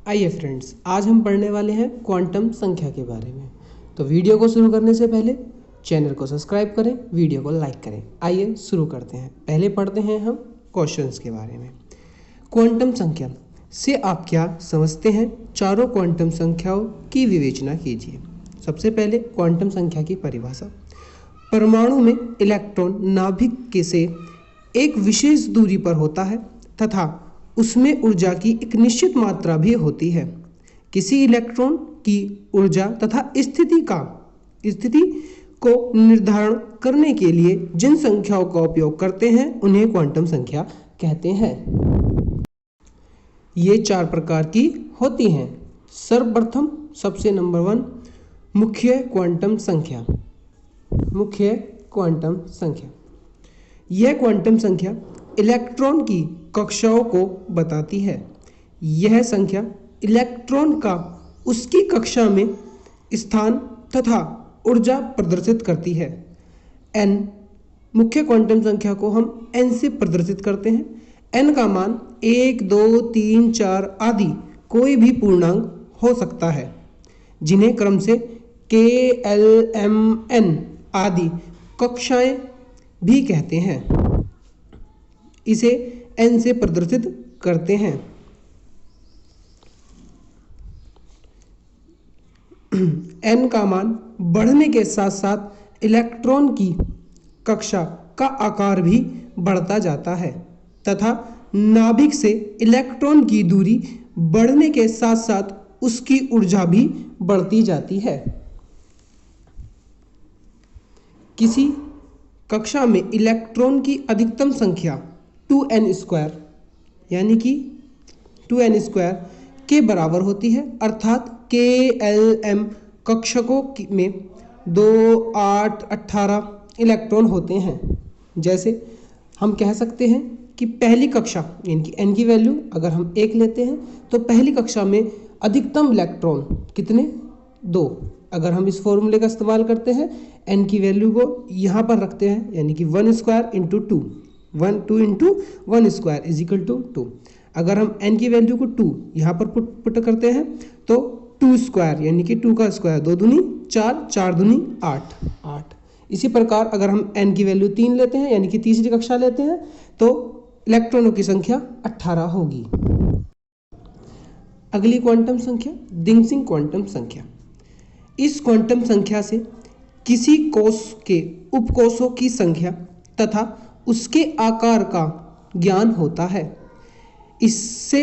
आइए फ्रेंड्स, आज हम पढ़ने वाले हैं क्वांटम संख्या के बारे में। तो वीडियो को शुरू करने से पहले चैनल को सब्सक्राइब करें, वीडियो को लाइक करें। आइए शुरू करते हैं। पहले पढ़ते हैं हम क्वेश्चंस के बारे में। क्वांटम संख्या से आप क्या समझते हैं? चारों क्वांटम संख्याओं की विवेचना कीजिए। सबसे पहले क्वांटम संख्या की परिभाषा। परमाणु में इलेक्ट्रॉन नाभिक से एक विशेष दूरी पर होता है तथा उसमें ऊर्जा की एक निश्चित मात्रा भी होती है। किसी इलेक्ट्रॉन की ऊर्जा तथा स्थिति को निर्धारण करने के लिए जिन संख्याओं का उपयोग करते हैं उन्हें क्वांटम संख्या कहते हैं। ये चार प्रकार की होती हैं। सर्वप्रथम सबसे नंबर 1 मुख्य क्वांटम संख्या। मुख्य क्वांटम संख्या, यह क्वांटम संख्या इलेक्ट्रॉन की कक्षाओं को बताती है। यह संख्या इलेक्ट्रॉन का उसकी कक्षा में स्थान तथा ऊर्जा प्रदर्शित करती है। n मुख्य क्वांटम संख्या को हम n से प्रदर्शित करते हैं। n का मान 1, 2, 3, 4 आदि कोई भी पूर्णांक हो सकता है, जिन्हें क्रम से k, l, m, n आदि कक्षाएं भी कहते हैं। इसे n से प्रदर्शित करते हैं। n का मान बढ़ने के साथ साथ इलेक्ट्रॉन की कक्षा का आकार भी बढ़ता जाता है तथा नाभिक से इलेक्ट्रॉन की दूरी बढ़ने के साथ साथ उसकी ऊर्जा भी बढ़ती जाती है। किसी कक्षा में इलेक्ट्रॉन की अधिकतम संख्या 2n² यानी कि 2n² के बराबर होती है, अर्थात k, l, m कक्षकों में 2, 8, 18 इलेक्ट्रॉन होते हैं। जैसे हम कह सकते हैं कि पहली कक्षा यानी कि n की वैल्यू अगर हम 1 लेते हैं तो पहली कक्षा में अधिकतम इलेक्ट्रॉन कितने? 2। अगर हम इस फॉर्मूले का इस्तेमाल करते हैं, n की वैल्यू को यहाँ पर रखते हैं यानी कि 1² × 2 2 × 1² इज इक्वल टू 2। अगर हम n की वैल्यू को 2 यहाँ पर पुट करते हैं तो 2² यानी कि 2 का स्क्वायर 2 दूनी 4, 4 दूनी 8। इसी प्रकार अगर हम n की वैल्यू 3 लेते हैं यानी कि तीसरी कक्षा लेते हैं तो इलेक्ट्रॉनों की संख्या 18 होगी। अगली क्वांटम संख्या डिंगसिंग क्वांटम संख्या। इस क्वांटम संख्या से किसी कोश के उपकोषों की संख्या तथा उसके आकार का ज्ञान होता है। इससे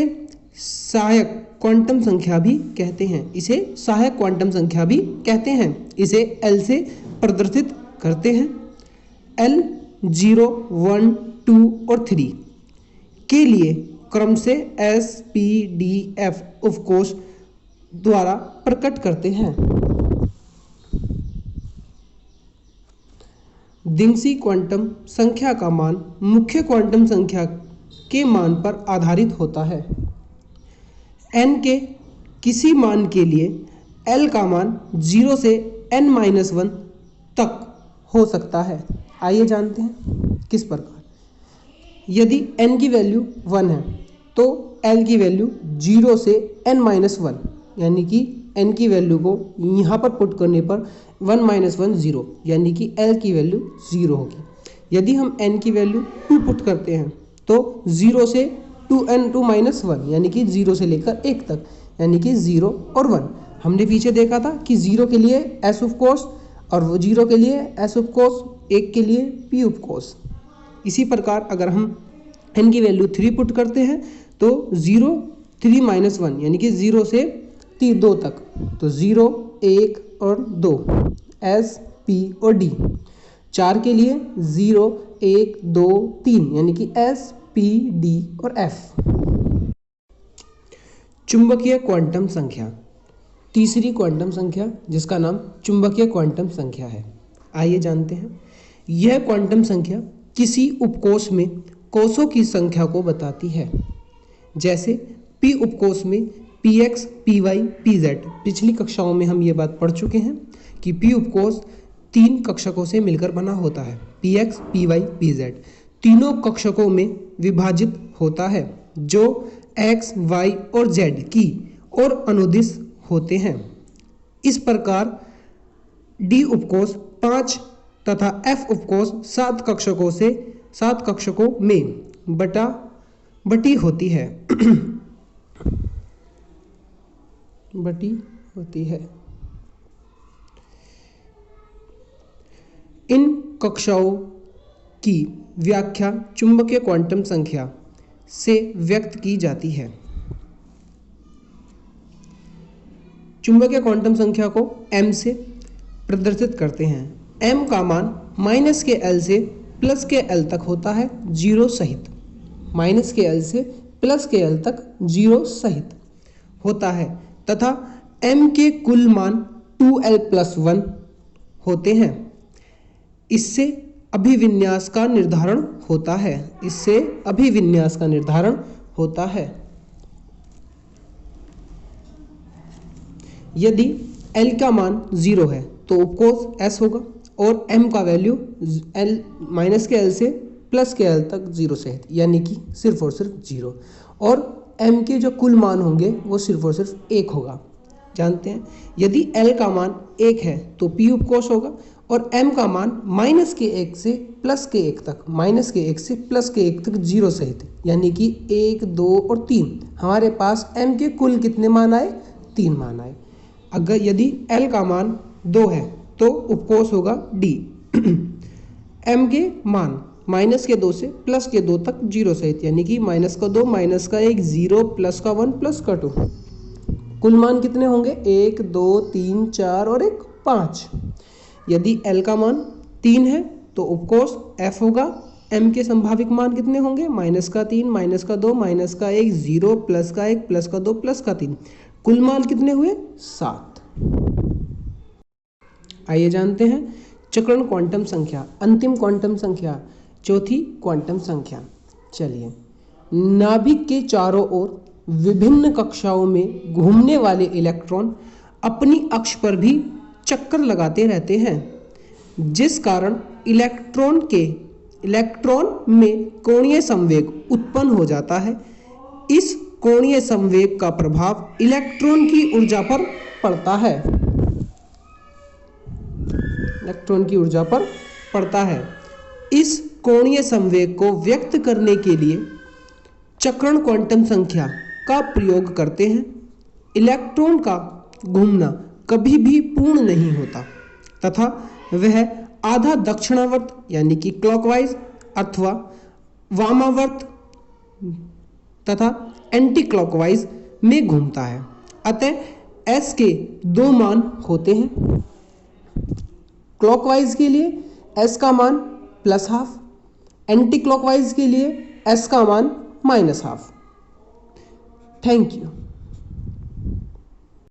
सहायक क्वांटम संख्या भी कहते हैं। इसे L से प्रदर्शित करते हैं। L 0, 1, 2 और 3 के लिए क्रम से S, P, D, F उपकोष द्वारा प्रकट करते हैं। डिंगसी क्वांटम संख्या का मान मुख्य क्वांटम संख्या के मान पर आधारित होता है। n के किसी मान के लिए L का मान 0 से n-1 तक हो सकता है। आइए जानते हैं किस प्रकार। यदि n की वैल्यू 1 है तो L की वैल्यू 0 से n-1 यानी कि n की वैल्यू को यहाँ पर पुट करने पर 1 - 1 0 यानी कि L की वैल्यू 0 होगी। यदि हम n की वैल्यू 2 पुट करते हैं तो 0 से 2n2-1 यानी कि 0 से लेकर 1 तक यानी कि 0 और 1। हमने पीछे देखा था कि 0 के लिए S उपकोष और 0 के लिए S उपकोष, 1 के लिए P उपकोष। इसी प्रकार अगर हम n की वैल्यू 3 पुट करते हैं तो 0, 3-1 यानी कि 0 से 2 तक, तो 0, 1 और 2 S, P और D। 4 के लिए 0, 1, 2, 3 यानी कि S, P, D और F। चुंबकीय क्वांटम संख्या, तीसरी क्वांटम संख्या जिसका नाम चुंबकीय क्वांटम संख्या है। आइए जानते हैं। यह क्वांटम संख्या किसी उपकोष में कोषों की संख्या को बताती है। जैसे P उपकोष में Px, Py, Pz। पिछली कक्षाओं में हम ये बात पढ़ चुके हैं कि P उपकोष 3 कक्षकों से मिलकर बना होता है। Px, Py, Pz तीनों कक्षकों में विभाजित होता है जो x, y और z की और अनुदिश होते हैं। इस प्रकार डी उपकोष 5 तथा एफ उपकोष 7 कक्षकों में बटी होती है इन कक्षाओं की व्याख्या चुंबकीय क्वांटम संख्या से व्यक्त की जाती है। चुंबकीय क्वांटम संख्या को m से प्रदर्शित करते हैं। m का मान -L से +L तक होता है, जीरो सहित। -L से +L तक जीरो सहित होता है तथा m के कुल मान 2l+1 होते हैं। इससे अभिविन्यास का निर्धारण होता है। यदि L का मान 0 है तो उपकोष S होगा और M का वैल्यू -L से +L तक जीरो सहित, यानी कि सिर्फ और सिर्फ 0, और M के जो कुल मान होंगे वो सिर्फ और सिर्फ 1 होगा। जानते हैं, यदि L का मान 1 है तो P उपकोष होगा और M का मान -1 से +1 तक जीरो सहित, यानी कि 1, 2 और 3। हमारे पास M के कुल कितने मान आए? 3 मान आए। अगर यदि L का मान 2 है तो उपकोष होगा D। M के मान -2 से +2 तक जीरो सहित, यानी कि -2, -1, 0, +1, +2। कुल मान कितने होंगे? 1, 2, 3, 4 और 1, 5। यदि L का मान 3 है तो उपकोष F होगा। M के संभावित मान कितने होंगे? -3, -2, -1, 0, +1, +2, +3। कुल मान कितने हुए? 7। आइए जानते हैं चक्रण क्वांटम संख्या, अंतिम क्वांटम संख्या, चौथी क्वांटम संख्या। चलिए, नाभिक के चारों ओर विभिन्न कक्षाओं में घूमने वाले इलेक्ट्रॉन अपनी अक्ष पर भी चक्कर लगाते रहते हैं, जिस कारण इलेक्ट्रॉन में कोणीय संवेग उत्पन्न हो जाता है। इस कोणीय संवेग का प्रभाव इलेक्ट्रॉन की ऊर्जा पर पड़ता है। इस कोणीय संवेग को व्यक्त करने के लिए चक्रण क्वांटम संख्या का प्रयोग करते हैं। इलेक्ट्रॉन का घूमना कभी भी पूर्ण नहीं होता तथा वह आधा दक्षिणावर्त यानी कि क्लॉकवाइज अथवा वामावर्त तथा एंटी क्लॉकवाइज में घूमता है। अतः S के 2 मान होते हैं। क्लॉकवाइज के लिए S का मान +12, एंटी क्लॉकवाइज के लिए S का मान -12। Thank you.